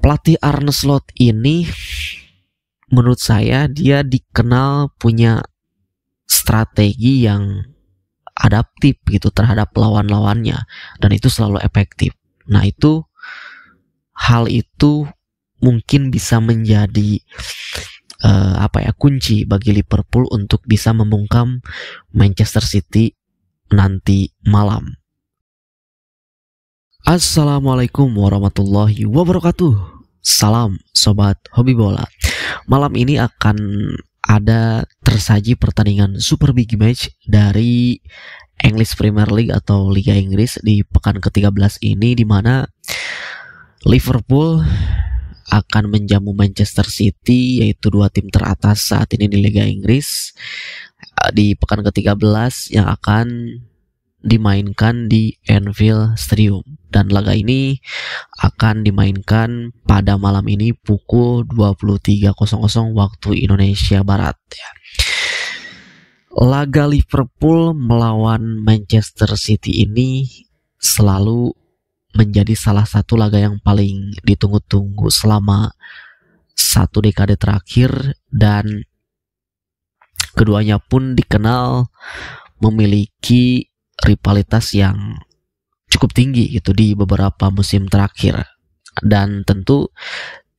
Pelatih Arne Slot ini menurut saya dia dikenal punya strategi yang adaptif gitu terhadap lawan-lawannya, dan itu selalu efektif. Nah, hal itu mungkin bisa menjadi kunci bagi Liverpool untuk bisa membungkam Manchester City nanti malam. Assalamualaikum warahmatullahi wabarakatuh. Salam sobat hobi bola. Malam ini akan ada tersaji pertandingan super big match dari English Premier League atau Liga Inggris di pekan ke-13 ini, di mana Liverpool akan menjamu Manchester City, yaitu dua tim teratas saat ini di Liga Inggris, di pekan ke-13 yang akan dimainkan di Anfield Stadium. Dan laga ini akan dimainkan pada malam ini pukul 23.00 waktu Indonesia Barat ya. Laga Liverpool melawan Manchester City ini selalu menjadi salah satu laga yang paling ditunggu-tunggu selama satu dekade terakhir, dan keduanya pun dikenal memiliki rivalitas yang cukup tinggi gitu di beberapa musim terakhir. Dan tentu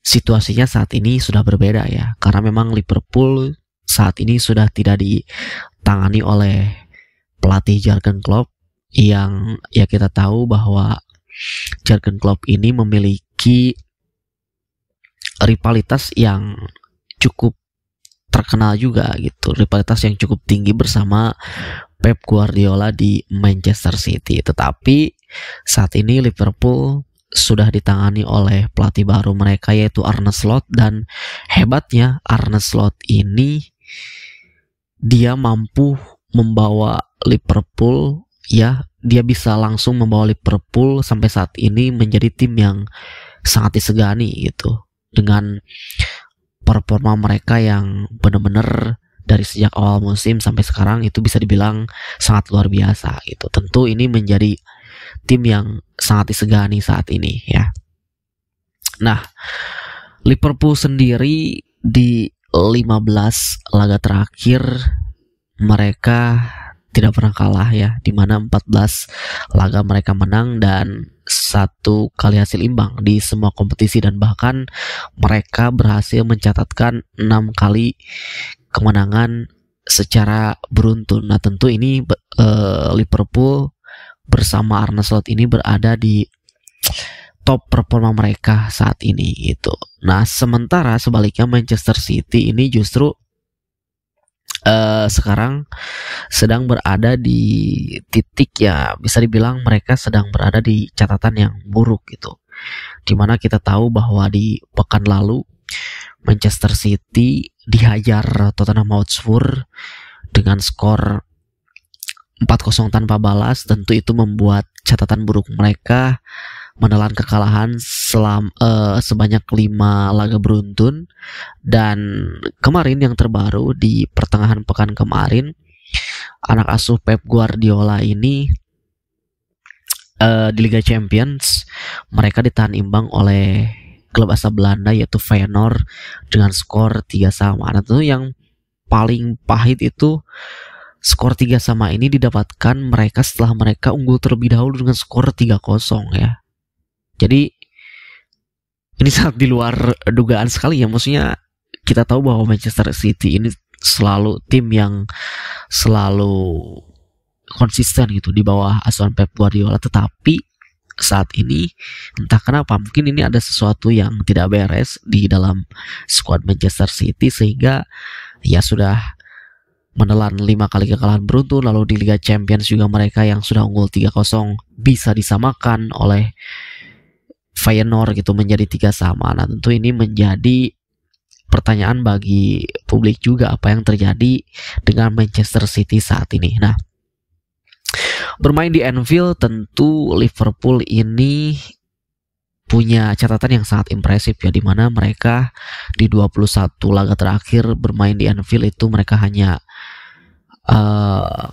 situasinya saat ini sudah berbeda ya, karena memang Liverpool saat ini sudah tidak ditangani oleh pelatih Jurgen Klopp, yang ya kita tahu bahwa Jurgen Klopp ini memiliki rivalitas yang cukup terkenal juga gitu, rivalitas yang cukup tinggi bersama Pep Guardiola di Manchester City. Tetapi saat ini Liverpool sudah ditangani oleh pelatih baru mereka, yaitu Arne Slot, dan hebatnya Arne Slot ini dia mampu membawa Liverpool ya, dia bisa langsung membawa Liverpool sampai saat ini menjadi tim yang sangat disegani gitu, dengan performa mereka yang benar-benar dari sejak awal musim sampai sekarang itu bisa dibilang sangat luar biasa gitu. Tentu ini menjadi tim yang sangat disegani saat ini ya. Nah, Liverpool sendiri di 15 laga terakhir mereka tidak pernah kalah ya, di mana 14 laga mereka menang dan 1 kali hasil imbang di semua kompetisi, dan bahkan mereka berhasil mencatatkan 6 kali kemenangan secara beruntun. Nah, tentu ini Liverpool bersama Arne Slot ini berada di top performa mereka saat ini gitu. Nah, sementara sebaliknya Manchester City ini justru sekarang sedang berada di titik ya, bisa dibilang mereka sedang berada di catatan yang buruk gitu. Dimana kita tahu bahwa di pekan lalu Manchester City dihajar Tottenham Hotspur dengan skor 4-0 tanpa balas. Tentu itu membuat catatan buruk mereka menelan kekalahan sebanyak 5 laga beruntun. Dan kemarin yang terbaru di pertengahan pekan kemarin, anak asuh Pep Guardiola ini di Liga Champions mereka ditahan imbang oleh klub asal Belanda yaitu Feyenoord dengan skor 3-3. Nah, tentu yang paling pahit itu skor 3-3 ini didapatkan mereka setelah mereka unggul terlebih dahulu dengan skor 3-0 ya. Jadi ini sangat di luar dugaan sekali ya. Maksudnya kita tahu bahwa Manchester City ini selalu tim yang selalu konsisten gitu di bawah asuhan Pep Guardiola, tetapi saat ini entah kenapa mungkin ini ada sesuatu yang tidak beres di dalam skuad Manchester City, sehingga ya sudah menelan 5 kali kekalahan beruntun. Lalu di Liga Champions juga mereka yang sudah unggul 3-0 bisa disamakan oleh Feyenoord gitu menjadi 3-3. Nah, tentu ini menjadi pertanyaan bagi publik juga, apa yang terjadi dengan Manchester City saat ini. Nah, bermain di Anfield tentu Liverpool ini punya catatan yang sangat impresif ya, dimana mereka di 21 laga terakhir bermain di Anfield itu mereka hanya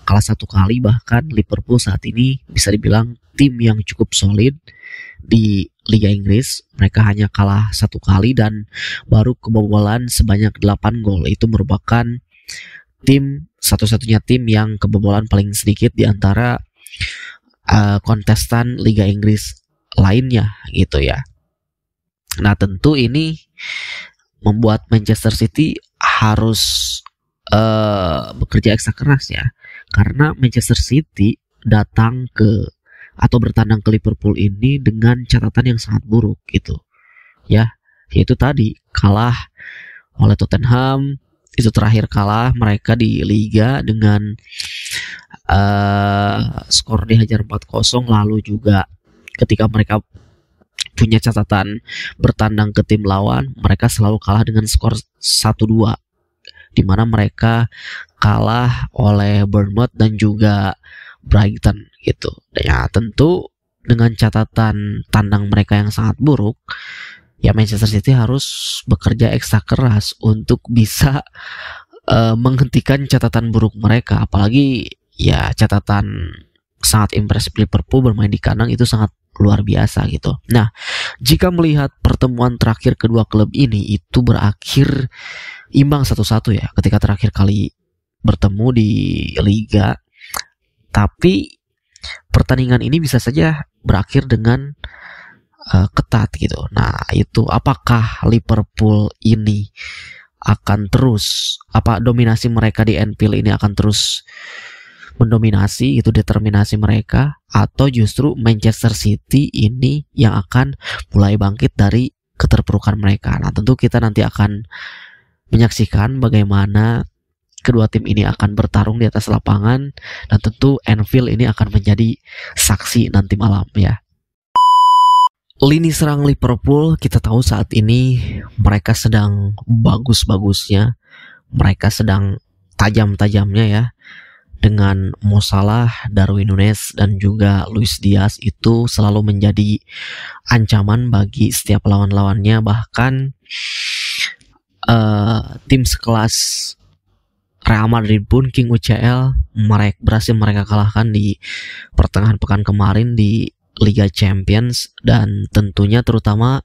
kalah 1 kali. Bahkan Liverpool saat ini bisa dibilang tim yang cukup solid di Liga Inggris. Mereka hanya kalah 1 kali dan baru kebobolan sebanyak 8 gol. Itu merupakan satu-satunya tim yang kebobolan paling sedikit di antara kontestan Liga Inggris lainnya gitu ya. Nah, tentu ini membuat Manchester City harus bekerja ekstra keras ya, karena Manchester City datang ke atau bertandang ke Liverpool ini dengan catatan yang sangat buruk gitu ya, yaitu tadi kalah oleh Tottenham. Itu terakhir kalah mereka di Liga dengan skor dihajar 4-0. Lalu juga ketika mereka punya catatan bertandang ke tim lawan, mereka selalu kalah dengan skor 1-2, di mana mereka kalah oleh Bournemouth dan juga Brighton gitu. Dan ya tentu dengan catatan tandang mereka yang sangat buruk, ya Manchester City harus bekerja ekstra keras untuk bisa menghentikan catatan buruk mereka. Apalagi ya catatan sangat impresif Liverpool bermain di kandang itu sangat luar biasa gitu. Nah, jika melihat pertemuan terakhir kedua klub ini itu berakhir imbang 1-1 ya, ketika terakhir kali bertemu di Liga. Tapi pertandingan ini bisa saja berakhir dengan ketat gitu. Nah, itu apakah Liverpool ini akan terus, dominasi mereka di Anfield ini akan terus mendominasi, itu determinasi mereka, atau justru Manchester City ini yang akan mulai bangkit dari keterpurukan mereka. Nah, tentu kita nanti akan menyaksikan bagaimana kedua tim ini akan bertarung di atas lapangan, dan tentu Anfield ini akan menjadi saksi nanti malam ya. Lini serang Liverpool kita tahu saat ini mereka sedang bagus-bagusnya, mereka sedang tajam-tajamnya ya, dengan Mo Salah, Darwin Núñez dan juga Luis Diaz itu selalu menjadi ancaman bagi setiap lawan-lawannya. Bahkan tim sekelas Real Madrid pun, King UCL, berhasil mereka kalahkan di pertengahan pekan kemarin di Liga Champions. Dan tentunya terutama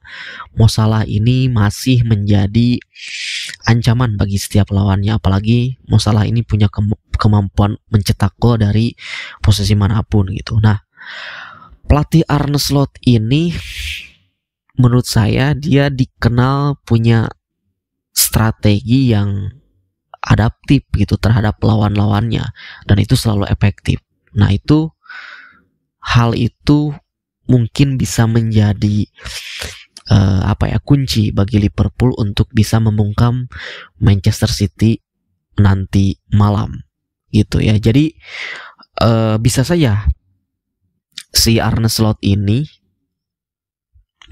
Mo Salah ini masih menjadi ancaman bagi setiap lawannya. Apalagi Mo Salah ini punya kemampuan mencetak gol dari posisi manapun gitu. Nah, pelatih Arne Slot ini menurut saya dia dikenal punya strategi yang adaptif gitu terhadap lawan-lawannya, dan itu selalu efektif. Nah, hal itu mungkin bisa menjadi kunci bagi Liverpool untuk bisa membungkam Manchester City nanti malam gitu ya. Jadi bisa saja si Arne Slot ini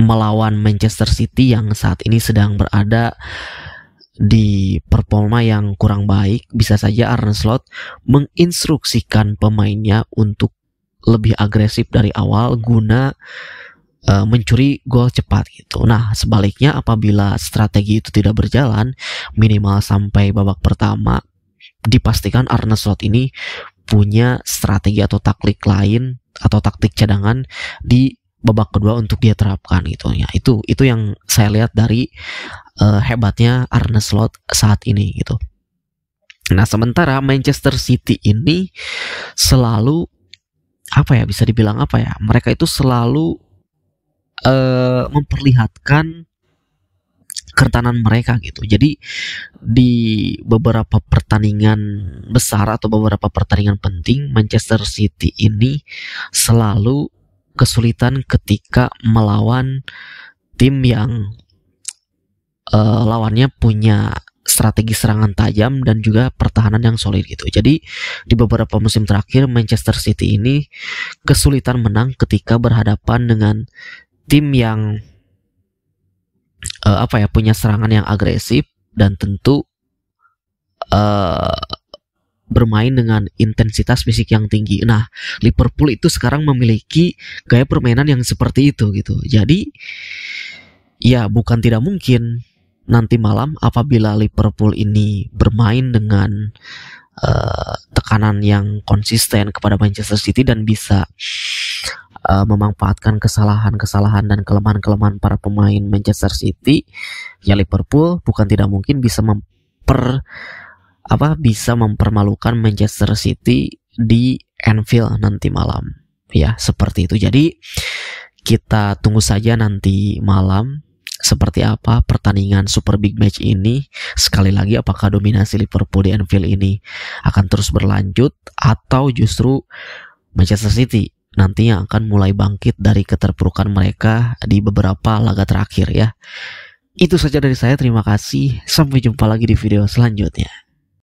melawan Manchester City yang saat ini sedang berada di performa yang kurang baik, bisa saja Arne Slot menginstruksikan pemainnya untuk lebih agresif dari awal guna mencuri gol cepat gitu. Nah, sebaliknya apabila strategi itu tidak berjalan minimal sampai babak pertama, dipastikan Arne Slot ini punya strategi atau taktik lain atau taktik cadangan di babak kedua untuk dia terapkan gitu ya. Itu yang saya lihat dari hebatnya Arne Slot saat ini gitu. Nah, sementara Manchester City ini selalu bisa dibilang mereka itu selalu memperlihatkan kerentanan mereka gitu. Jadi di beberapa pertandingan besar atau beberapa pertandingan penting, Manchester City ini selalu kesulitan ketika melawan tim yang lawannya punya strategi serangan tajam dan juga pertahanan yang solid gitu. Jadi di beberapa musim terakhir Manchester City ini kesulitan menang ketika berhadapan dengan tim yang punya serangan yang agresif dan tentu bermain dengan intensitas fisik yang tinggi. Nah, Liverpool itu sekarang memiliki gaya permainan yang seperti itu gitu. Jadi ya bukan tidak mungkin nanti malam apabila Liverpool ini bermain dengan tekanan yang konsisten kepada Manchester City dan bisa memanfaatkan kesalahan-kesalahan dan kelemahan-kelemahan para pemain Manchester City, ya Liverpool bukan tidak mungkin bisa mempermalukan Manchester City di Anfield nanti malam. Ya, seperti itu. Jadi kita tunggu saja nanti malam seperti apa pertandingan super big match ini. Sekali lagi, apakah dominasi Liverpool di Anfield ini akan terus berlanjut atau justru Manchester City nantinya akan mulai bangkit dari keterpurukan mereka di beberapa laga terakhir ya. Itu saja dari saya, terima kasih. Sampai jumpa lagi di video selanjutnya.